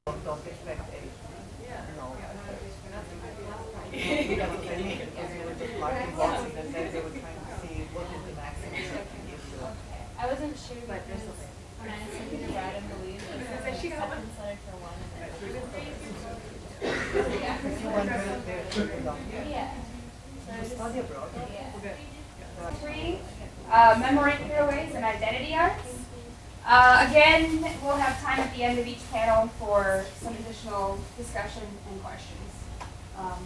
don't expect a, because of the need, because they were just marking boxes and then they were trying to see what is the maximum that can give you. I wasn't sure, but there's when I sent you the rad and believe, it says that she got one letter for one and then yeah. Study abroad. Yeah. Three, memory throwaways and identity arts. Again, we'll have time at the end of each panel for some additional discussion and questions. So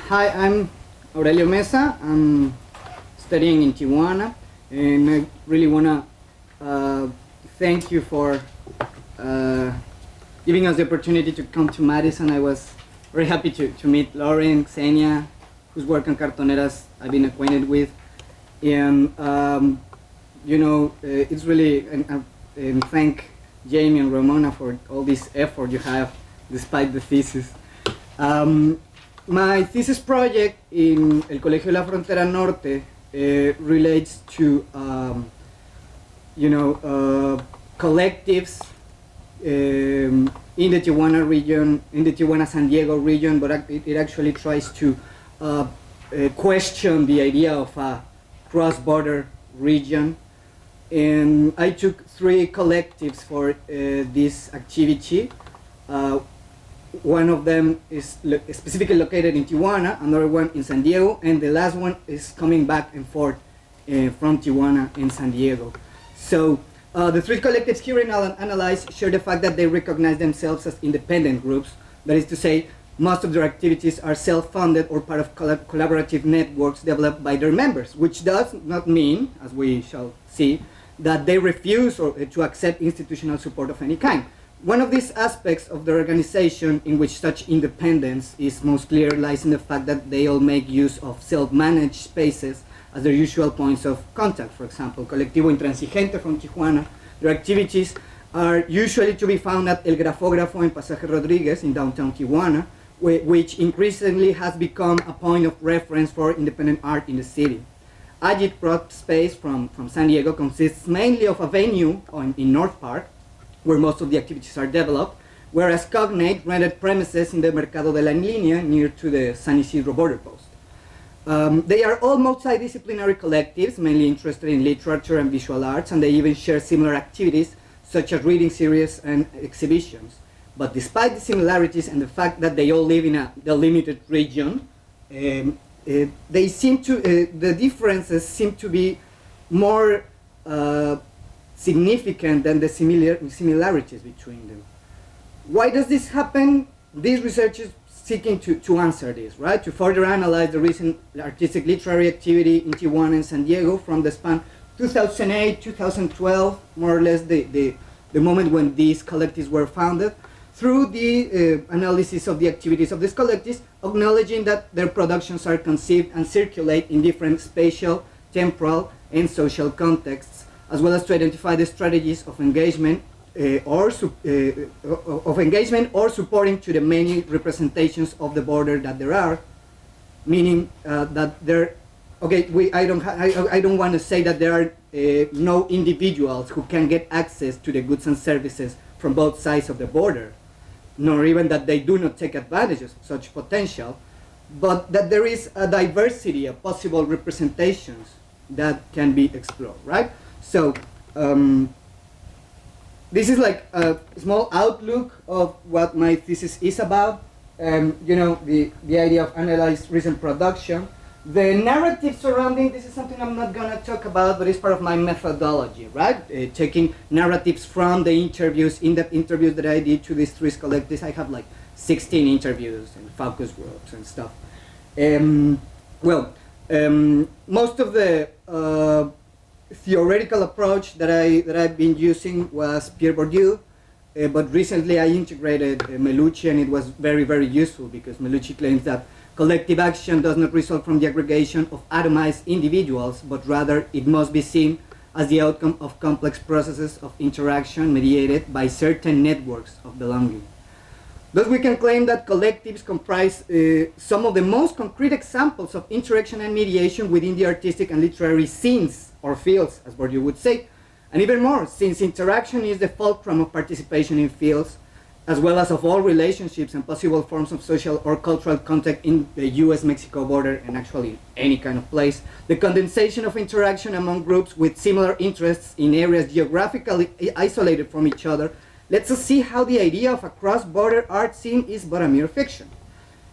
Hi, I'm Aurelio Mesa. I'm studying in Tijuana, and I really want to thank you for giving us the opportunity to come to Madison. I was very happy to meet Lauren, Xenia, whose work on Cartoneras I've been acquainted with. And, it's really, and thank Jamie and Ramona for all this effort you have despite the thesis. My thesis project in El Colegio de la Frontera Norte relates to, collectives in the Tijuana region, in the Tijuana-San Diego region, but it actually tries to question the idea of a cross-border region. And I took 3 collectives for this activity. One of them is specifically located in Tijuana, another one in San Diego, and the last one is coming back and forth from Tijuana and San Diego. So the 3 collectives here analyzed share the fact that they recognize themselves as independent groups. That is to say, most of their activities are self-funded or part of collaborative networks developed by their members, which does not mean, as we shall see, that they refuse or to accept institutional support of any kind. One of these aspects of the organization in which such independence is most clear lies in the fact that they all make use of self-managed spaces as their usual points of contact. For example, Colectivo Intransigente from Tijuana, their activities are usually to be found at El Grafógrafo in Pasaje Rodriguez in downtown Tijuana, which increasingly has become a point of reference for independent art in the city. Agit Prop Space from San Diego consists mainly of a venue in North Park, where most of the activities are developed, whereas Cognate rented premises in the Mercado de la Línea near to the San Isidro border post. They are all multidisciplinary collectives, mainly interested in literature and visual arts, and they even share similar activities such as reading series and exhibitions. But despite the similarities and the fact that they all live in a delimited region, they seem to, the differences seem to be more significant than the similarities between them. Why does this happen? These researchers seeking to answer this, right? To further analyze the recent artistic literary activity in Tijuana and San Diego from the span 2008, 2012, more or less the moment when these collectives were founded, through the analysis of the activities of these collectives, acknowledging that their productions are conceived and circulate in different spatial, temporal, and social contexts, as well as to identify the strategies of engagement or supporting to the many representations of the border that there are, meaning that there. Okay, I don't want to say that there are no individuals who can get access to the goods and services from both sides of the border, nor even that they do not take advantage of such potential, but that there is a diversity of possible representations that can be explored, right? So this is like a small outlook of what my thesis is about. The idea of analyzed recent production. The narrative surrounding this is something I'm not going to talk about, but it's part of my methodology, right? Taking narratives from the interviews, in-depth interviews that I did to these 3 collectives. I have like 16 interviews and focus groups and stuff. Most of the theoretical approach that I've been using was Pierre Bourdieu, but recently I integrated Melucci, and it was very, very useful because Melucci claims that collective action does not result from the aggregation of atomized individuals, but rather it must be seen as the outcome of complex processes of interaction mediated by certain networks of belonging. Thus, we can claim that collectives comprise some of the most concrete examples of interaction and mediation within the artistic and literary scenes, or fields, as Bourdieu would say. And even more, since interaction is the fulcrum of participation in fields, as well as of all relationships and possible forms of social or cultural contact in the US-Mexico border and actually any kind of place, the condensation of interaction among groups with similar interests in areas geographically isolated from each other lets us see how the idea of a cross-border art scene is but a mere fiction.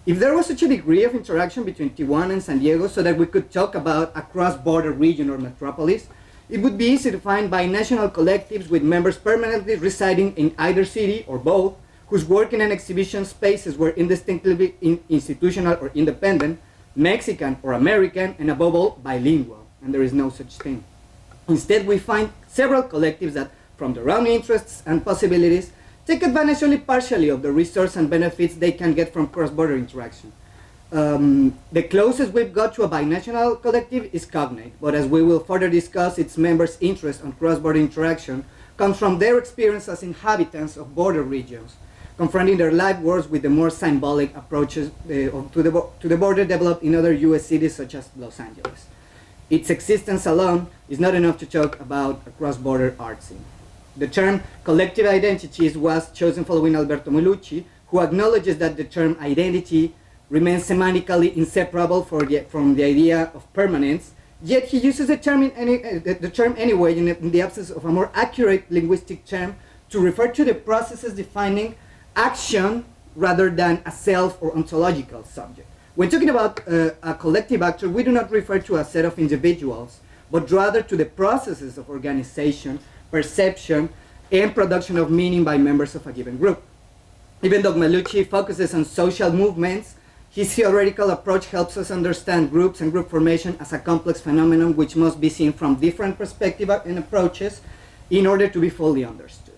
If there was such a degree of interaction between Tijuana and San Diego so that we could talk about a cross-border region or metropolis, it would be easy to find binational collectives with members permanently residing in either city or both, whose work in and exhibition spaces were indistinctly institutional or independent, Mexican or American, and above all, bilingual. And there is no such thing. Instead, we find several collectives that, from their own interests and possibilities, take advantage only partially of the resources and benefits they can get from cross-border interaction. The closest we've got to a binational collective is Cognate, but as we will further discuss, its members' interest on cross-border interaction comes from their experience as inhabitants of border regions, confronting their life worlds with the more symbolic approaches to the border developed in other US cities such as Los Angeles. Its existence alone is not enough to talk about a cross-border art scene. The term collective identities was chosen following Alberto Melucci, who acknowledges that the term identity remains semantically inseparable from the idea of permanence, yet he uses the term anyway in the absence of a more accurate linguistic term to refer to the processes defining action rather than a self or ontological subject. When talking about a collective actor, we do not refer to a set of individuals, but rather to the processes of organization, perception, and production of meaning by members of a given group. Even though Melucci focuses on social movements, his theoretical approach helps us understand groups and group formation as a complex phenomenon which must be seen from different perspectives and approaches in order to be fully understood.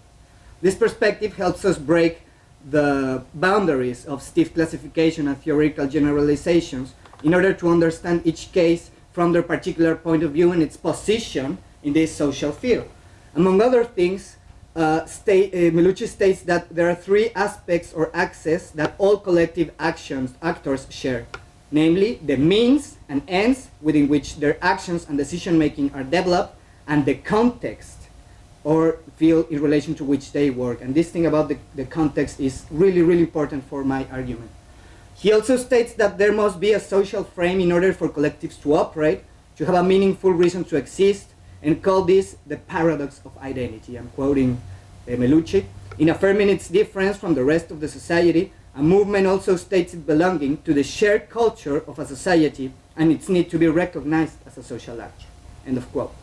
This perspective helps us break the boundaries of stiff classification and theoretical generalizations in order to understand each case from their particular point of view and its position in this social field. Among other things, Melucci states that there are three aspects or axes that all collective actors share, namely the means and ends within which their actions and decision-making are developed, and the context or field in relation to which they work. And this thing about the context is really, really important for my argument. He also states that there must be a social frame in order for collectives to operate, to have a meaningful reason to exist, and call this the paradox of identity. I'm quoting Melucci. In affirming its difference from the rest of the society, a movement also states its belonging to the shared culture of a society and its need to be recognized as a social actor. End of quote.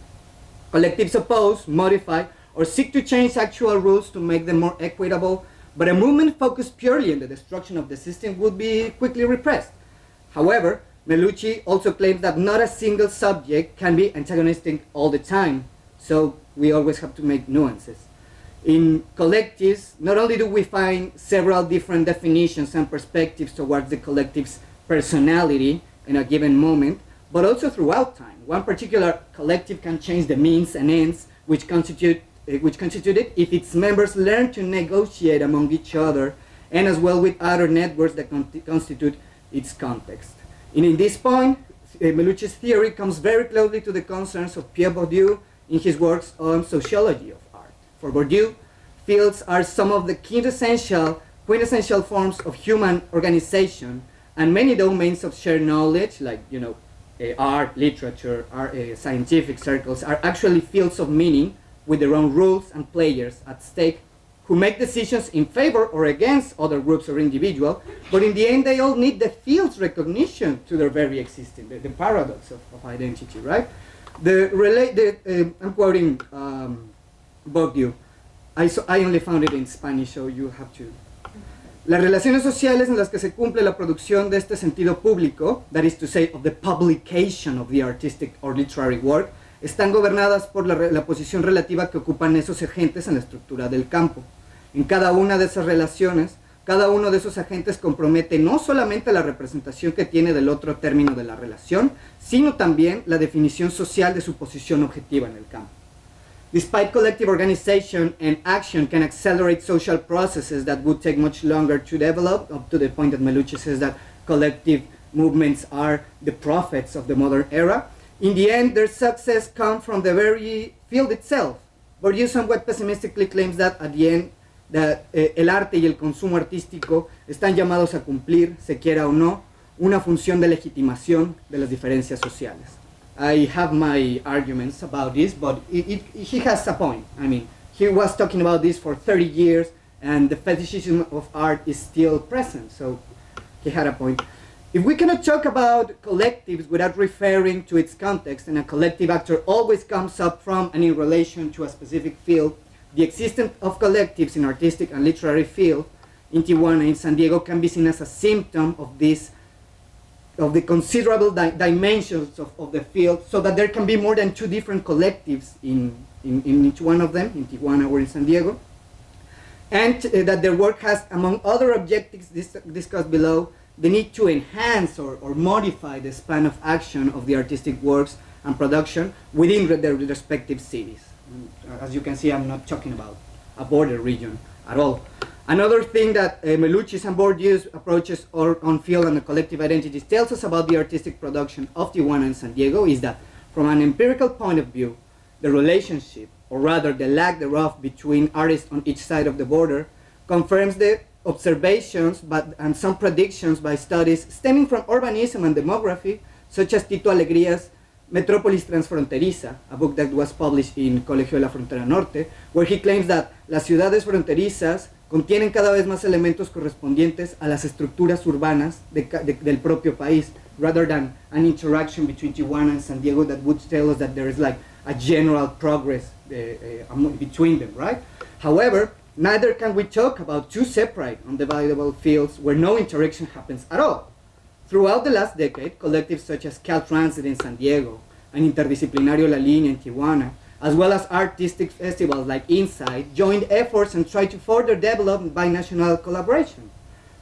Collectives oppose, modify, or seek to change actual rules to make them more equitable, but a movement focused purely on the destruction of the system would be quickly repressed. However, Melucci also claims that not a single subject can be antagonistic all the time, so we always have to make nuances. In collectives, not only do we find several different definitions and perspectives towards the collective's personality in a given moment, but also throughout time. One particular collective can change the means and ends which constitute it if its members learn to negotiate among each other and as well with other networks that constitute its context. And in this point, Melucci's theory comes very closely to the concerns of Pierre Bourdieu in his works on sociology of art. For Bourdieu, fields are some of the quintessential forms of human organization, and many domains of shared knowledge, like art, literature, scientific circles, are actually fields of meaning with their own rules and players at stake who make decisions in favor or against other groups or individuals, but in the end they all need the field's recognition to their very existence, the paradox of identity, right? I'm quoting Bourdieu. I only found it in Spanish, so you have to. Las relaciones sociales en las que se cumple la producción de este sentido público, that is to say, of the publication of the artistic or literary work, están gobernadas por la posición relativa que ocupan esos agentes en la estructura del campo. En cada una de esas relaciones, cada uno de esos agentes compromete no solamente la representación que tiene del otro término de la relación, sino también la definición social de su posición objetiva en el campo. Despite collective organization and action can accelerate social processes that would take much longer to develop, up to the point that Melucci says that collective movements are the prophets of the modern era, in the end, their success comes from the very field itself. Bourdieu somewhat pessimistically claims that at the end, that el arte y el consumo artístico están llamados a cumplir, se quiera o no, una función de legitimación de las diferencias sociales. I have my arguments about this, but he has a point. I mean, he was talking about this for 30 years, and the fetishism of art is still present, so he had a point. If we cannot talk about collectives without referring to its context, and a collective actor always comes up from and in relation to a specific field, the existence of collectives in artistic and literary field in Tijuana and San Diego can be seen as a symptom of this, of the considerable dimensions of the field, so that there can be more than 2 different collectives in each one of them, in Tijuana or in San Diego, and that their work has, among other objectives discussed below, the need to enhance or modify the span of action of the artistic works and production within their respective cities. As you can see, I'm not talking about a border region at all. Another thing that Melucci's and Bourdieu's approaches on field and the collective identities tells us about the artistic production of Tijuana and San Diego is that, from an empirical point of view, the relationship, or rather the lack thereof, between artists on each side of the border confirms the observations and some predictions by studies stemming from urbanism and demography, such as Tito Alegria's Metrópolis Transfronteriza, a book that was published in Colegio de la Frontera Norte, where he claims that las ciudades fronterizas contienen cada vez más elementos correspondientes a las estructuras urbanas del propio país, rather than an interaction between Tijuana and San Diego that would tell us that there is like a general progress between them, right? However, neither can we talk about 2 separate, undividable fields where no interaction happens at all. Throughout the last decade, collectives such as Caltransit in San Diego and Interdisciplinario La Línea in Tijuana, as well as artistic festivals like Inside, joined efforts and tried to further develop binational collaboration.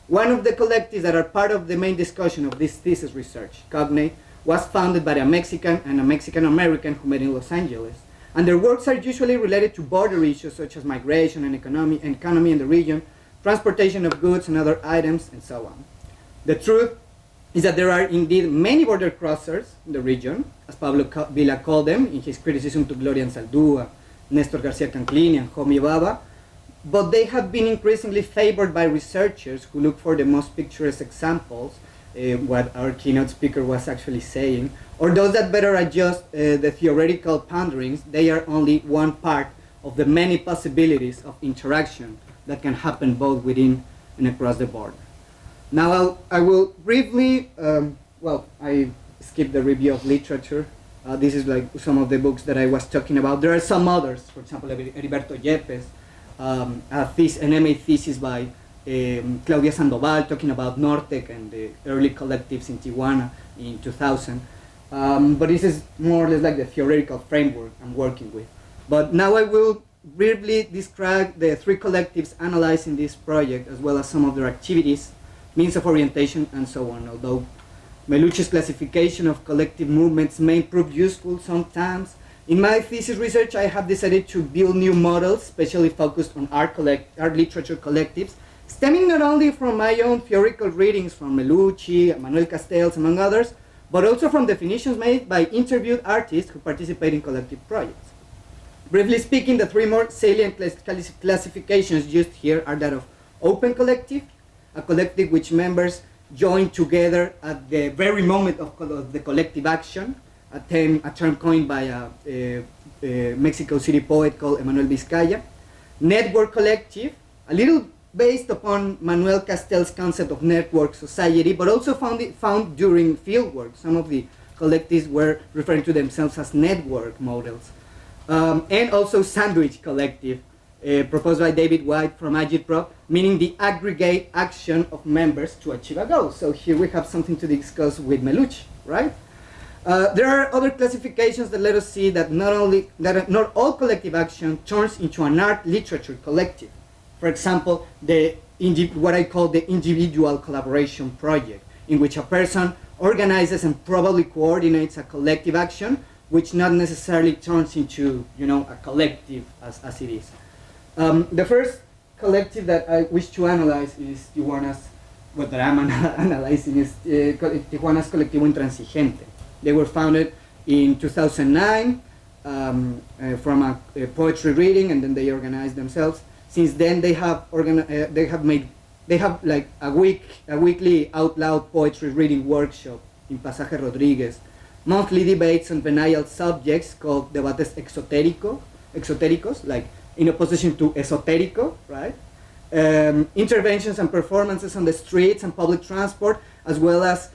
One of the collectives that are part of the main discussion of this thesis research, Cognate, was founded by a Mexican and a Mexican-American who met in Los Angeles, and their works are usually related to border issues such as migration and economy in the region, transportation of goods and other items, and so on. The truth is that there are indeed many border crossers in the region, as Pablo Vila called them in his criticism to Gloria Anzaldúa, Néstor García Canclini, and Homi Baba, but they have been increasingly favored by researchers who look for the most picturesque examples, what our keynote speaker was actually saying, or those that better adjust the theoretical ponderings. They are only one part of the many possibilities of interaction that can happen both within and across the border. Now I will briefly, I skipped the review of literature. This is like some of the books that I was talking about. There are some others, for example, Heriberto Yepes, an MA thesis by Claudia Sandoval talking about Nortec and the early collectives in Tijuana in 2000. But this is more or less like the theoretical framework I'm working with. But now I will briefly describe the 3 collectives analyzed in this project, as well as some of their activities, means of orientation, and so on. Although Melucci's classification of collective movements may prove useful sometimes, in my thesis research I have decided to build new models, especially focused on art literature collectives, stemming not only from my own theoretical readings from Melucci, Manuel Castells, among others, but also from definitions made by interviewed artists who participate in collective projects. Briefly speaking, the 3 more salient classifications used here are that of open collective, a collective which members join together at the very moment of the collective action, a term coined by a Mexico City poet called Emmanuel Vizcaya. Network collective, a little based upon Manuel Castells' concept of network society, but also found during fieldwork. Some of the collectives were referring to themselves as network models. And also sandwich collective, proposed by David White from Agitprop, meaning the aggregate action of members to achieve a goal. So here we have something to discuss with Melucci, right? There are other classifications that let us see that not all collective action turns into an art literature collective. For example, what I call the individual collaboration project, in which a person organizes and probably coordinates a collective action, which not necessarily turns into, a collective as it is. The first collective that I wish to analyze is Tijuana's, what I'm analyzing is Tijuana's Colectivo Intransigente. They were founded in 2009 from a poetry reading, and then they organized themselves. Since then, they have like a weekly out loud poetry reading workshop in Pasaje Rodriguez, monthly debates on venal subjects called debates exotéricos, like in opposition to esotérico, right? Interventions and performances on the streets and public transport, as well as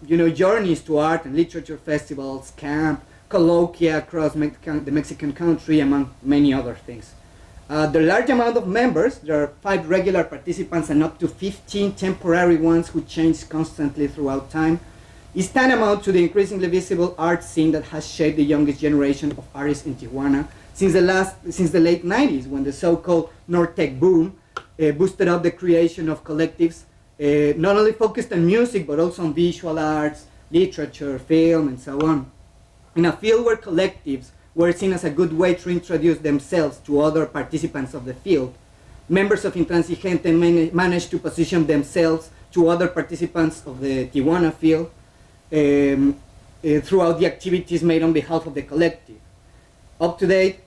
journeys to art and literature festivals, camp, colloquia across the Mexican country, among many other things. The large amount of members, there are 5 regular participants and up to 15 temporary ones who change constantly throughout time, is tantamount to the increasingly visible art scene that has shaped the youngest generation of artists in Tijuana since the late 90s, when the so-called Nortec boom boosted up the creation of collectives not only focused on music but also on visual arts, literature, film, and so on. In a field where collectives were seen as a good way to introduce themselves to other participants of the field, members of Intransigente managed to position themselves to other participants of the Tijuana field throughout the activities made on behalf of the collective. Up to date,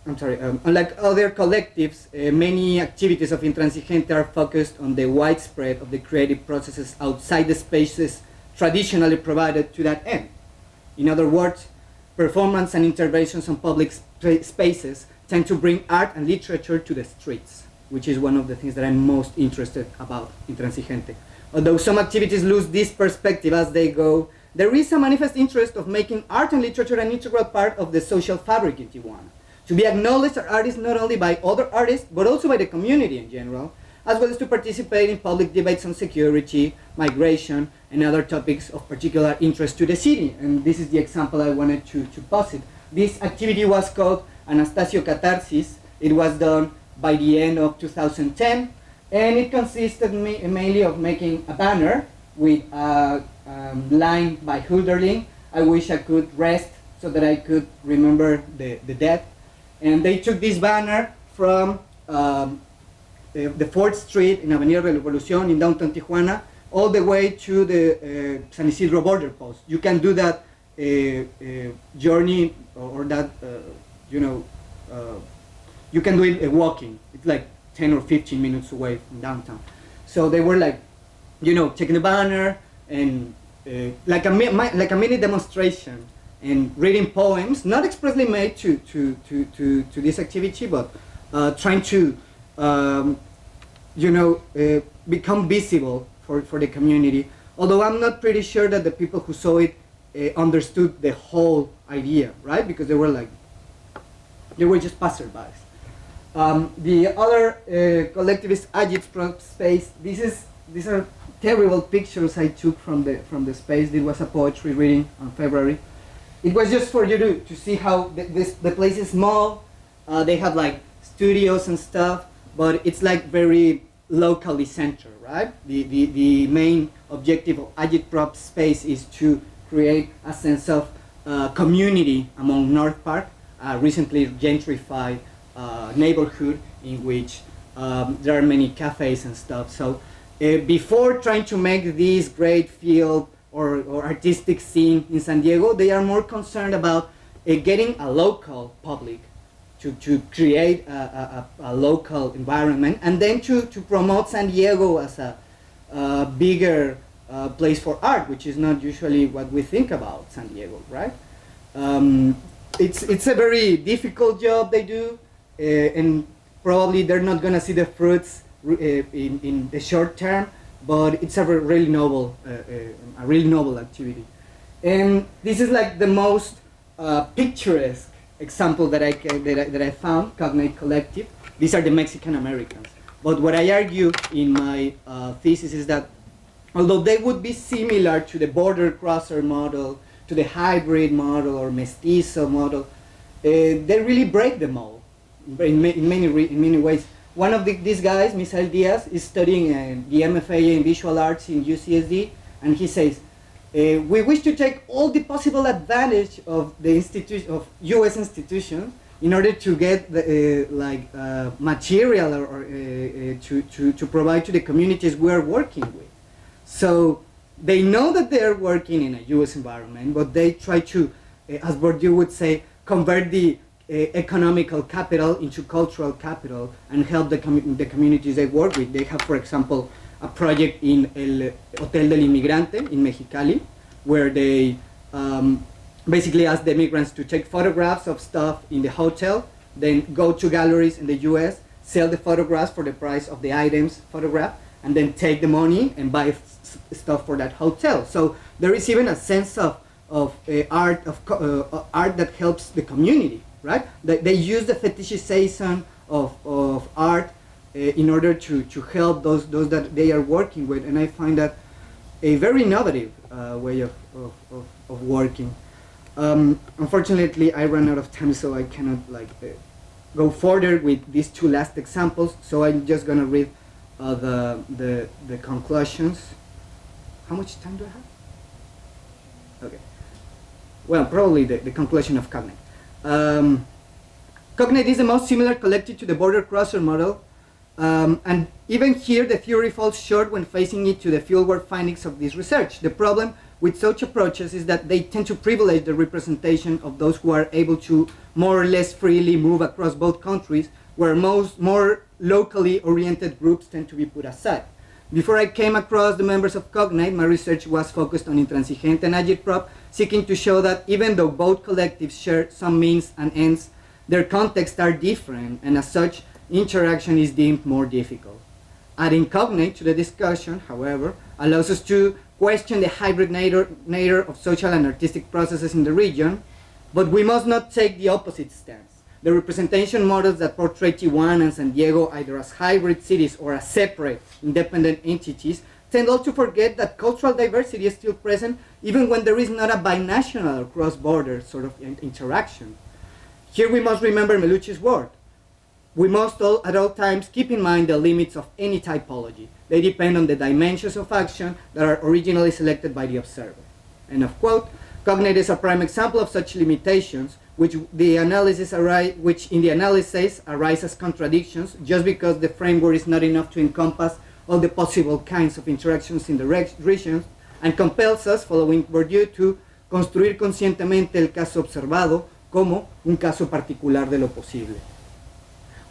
unlike other collectives, many activities of Intransigente are focused on the widespread of the creative processes outside the spaces traditionally provided to that end. In other words, performance and interventions on public spaces tend to bring art and literature to the streets, which is one of the things that I'm most interested about Intransigente. Although some activities lose this perspective as they go, there is a manifest interest of making art and literature an integral part of the social fabric in Tijuana, to be acknowledged as artists not only by other artists, but also by the community in general, as well as to participate in public debates on security, migration, and other topics of particular interest to the city. And this is the example I wanted to posit. This activity was called Anastasio Catharsis. It was done by the end of 2010, and it consisted mainly of making a banner with a line by Hölderlin, "I wish I could rest so that I could remember the dead." And they took this banner from the 4th Street in Avenida Revolución in downtown Tijuana all the way to the San Isidro border post. You can do that journey or that, you can do it walking. It's like 10 or 15 minutes away from downtown. So they were like, taking the banner and like a mini demonstration and reading poems, not expressly made to this activity, but trying to become visible for the community. Although I'm not pretty sure that the people who saw it understood the whole idea, right? Because they were just passerbys. The other collectivist agitprop space. These are terrible pictures I took from the space. It was a poetry reading on February. It was just for you to see how the place is small. They have like studios and stuff, but it's like very locally centered, right? The main objective of agitprop space is to create a sense of community among North Park, a recently gentrified neighborhood in which there are many cafes and stuff. So before trying to make this great field or artistic scene in San Diego, they are more concerned about getting a local public to create a local environment, and then to promote San Diego as a bigger place for art, which is not usually what we think about San Diego, right? It's a very difficult job they do, and probably they're not gonna see the fruits in the short term, but it's a really noble activity. And this is like the most picturesque example that I found, Cognate Collective. These are the Mexican Americans. But what I argue in my thesis is that although they would be similar to the border crosser model, to the hybrid model or mestizo model, they really break the mold in many ways. One of these guys, Misael Diaz, is studying the MFA in visual arts in UCSD, and he says, We wish to take all the possible advantage of the of U.S. institutions in order to get the, material or to provide to the communities we are working with. So they know that they are working in a U.S. environment, but they try to, as Bourdieu would say, convert the economical capital into cultural capital and help the communities they work with. They have, for example, a project in El Hotel del Inmigrante in Mexicali, where they basically ask the immigrants to take photographs of stuff in the hotel, then go to galleries in the US, sell the photographs for the price of the items photographed, and then take the money and buy stuff for that hotel. So there is even a sense of art that helps the community, right? They use the fetishization of art in order to help those that they are working with, and I find that a very innovative way of working. Unfortunately, I ran out of time, so I cannot go further with these two last examples. So I'm just gonna read the conclusions. How much time do I have? Okay. Well, probably the conclusion of Cognate. Cognate is the most similar collective to the border crosser model, and even here the theory falls short when facing it to the fieldwork findings of this research. The problem with such approaches is that they tend to privilege the representation of those who are able to more or less freely move across both countries, where more locally oriented groups tend to be put aside. Before I came across the members of Cognate, my research was focused on Intransigente and Agitprop, seeking to show that even though both collectives share some means and ends, their contexts are different, and as such, interaction is deemed more difficult. Adding Cognate to the discussion, however, allows us to question the hybrid nature of social and artistic processes in the region, but we must not take the opposite stance. The representation models that portray Tijuana and San Diego either as hybrid cities or as separate, independent entities tend all to forget that cultural diversity is still present even when there is not a binational or cross-border sort of interaction. Here we must remember Melucci's word. We must at all times keep in mind the limits of any typology. They depend on the dimensions of action that are originally selected by the observer. End of quote. Cognate is a prime example of such limitations, which in the analysis arise as contradictions just because the framework is not enough to encompass all the possible kinds of interactions in the regions, and compels us, following Bourdieu, to construir conscientemente el caso observado como un caso particular de lo posible.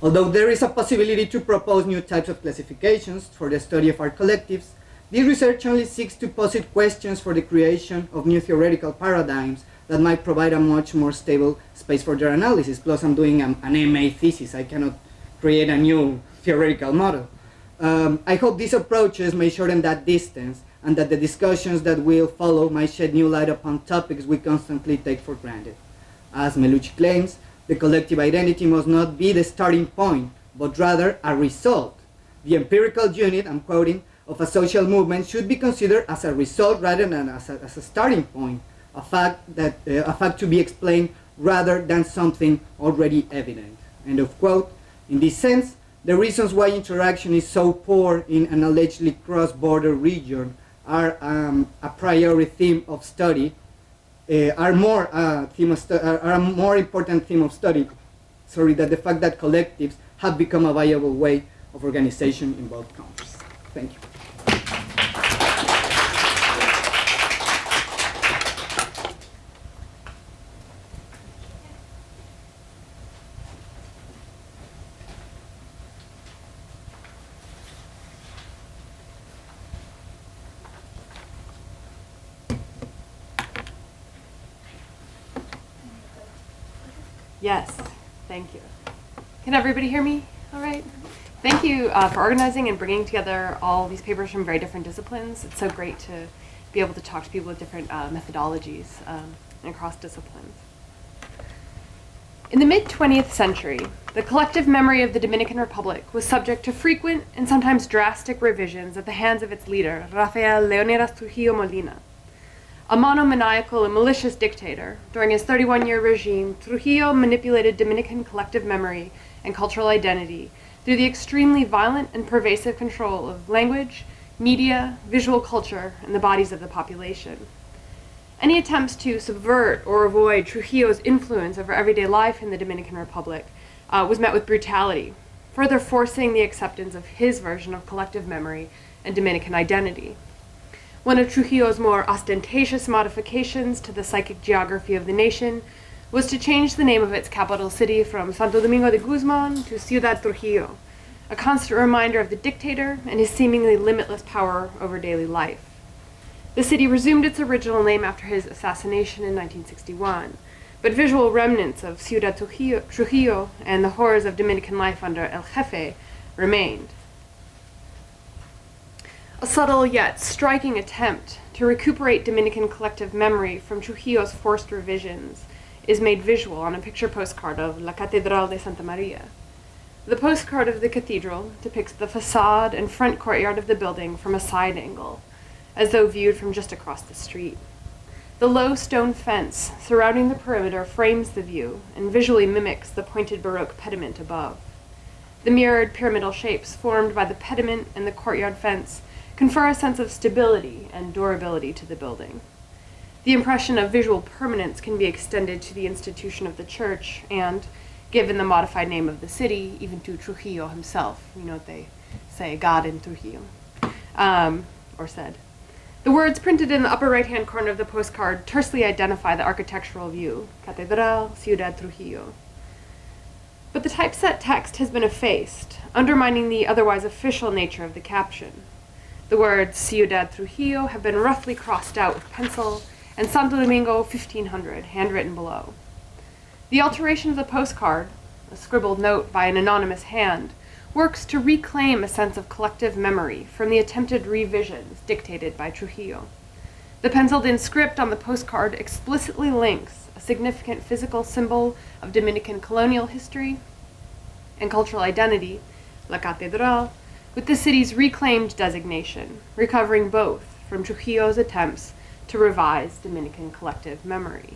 Although there is a possibility to propose new types of classifications for the study of art collectives, this research only seeks to posit questions for the creation of new theoretical paradigms that might provide a much more stable space for their analysis. Plus, I'm doing an MA thesis. I cannot create a new theoretical model. I hope these approaches may shorten that distance, and that the discussions that will follow might shed new light upon topics we constantly take for granted. As Melucci claims, the collective identity must not be the starting point, but rather a result. The empirical unit, I'm quoting, of a social movement should be considered as a result rather than as a starting point, a fact to be explained rather than something already evident. End of quote. In this sense, the reasons why interaction is so poor in an allegedly cross-border region are a priori theme of study, are a more important theme of study, than the fact that collectives have become a viable way of organization in both countries. Thank you. Yes, thank you. Can everybody hear me? All right. Thank you for organizing and bringing together all these papers from very different disciplines. It's so great to be able to talk to people with different methodologies and across disciplines. In the mid-20th century, the collective memory of the Dominican Republic was subject to frequent and sometimes drastic revisions at the hands of its leader, Rafael Leonidas Trujillo Molina. A monomaniacal and malicious dictator, during his 31-year regime, Trujillo manipulated Dominican collective memory and cultural identity through the extremely violent and pervasive control of language, media, visual culture, and the bodies of the population. Any attempts to subvert or avoid Trujillo's influence over everyday life in the Dominican Republic was met with brutality, further forcing the acceptance of his version of collective memory and Dominican identity. One of Trujillo's more ostentatious modifications to the psychic geography of the nation was to change the name of its capital city from Santo Domingo de Guzman to Ciudad Trujillo, a constant reminder of the dictator and his seemingly limitless power over daily life. The city resumed its original name after his assassination in 1961, but visual remnants of Ciudad Trujillo and the horrors of Dominican life under El Jefe remained. A subtle yet striking attempt to recuperate Dominican collective memory from Trujillo's forced revisions is made visual on a picture postcard of La Catedral de Santa Maria. The postcard of the cathedral depicts the facade and front courtyard of the building from a side angle, as though viewed from just across the street. The low stone fence surrounding the perimeter frames the view and visually mimics the pointed Baroque pediment above. The mirrored pyramidal shapes formed by the pediment and the courtyard fence confer a sense of stability and durability to the building. The impression of visual permanence can be extended to the institution of the church and, given the modified name of the city, even to Trujillo himself. You know what they say, God in Trujillo, or said. The words printed in the upper right-hand corner of the postcard tersely identify the architectural view, Catedral, Ciudad Trujillo. But the typeset text has been effaced, undermining the otherwise official nature of the caption. The words Ciudad Trujillo have been roughly crossed out with pencil, and Santo Domingo 1500 handwritten below. The alteration of the postcard, a scribbled note by an anonymous hand, works to reclaim a sense of collective memory from the attempted revisions dictated by Trujillo. The penciled-in script on the postcard explicitly links a significant physical symbol of Dominican colonial history and cultural identity, La Catedral, with the city's reclaimed designation, recovering both from Trujillo's attempts to revise Dominican collective memory.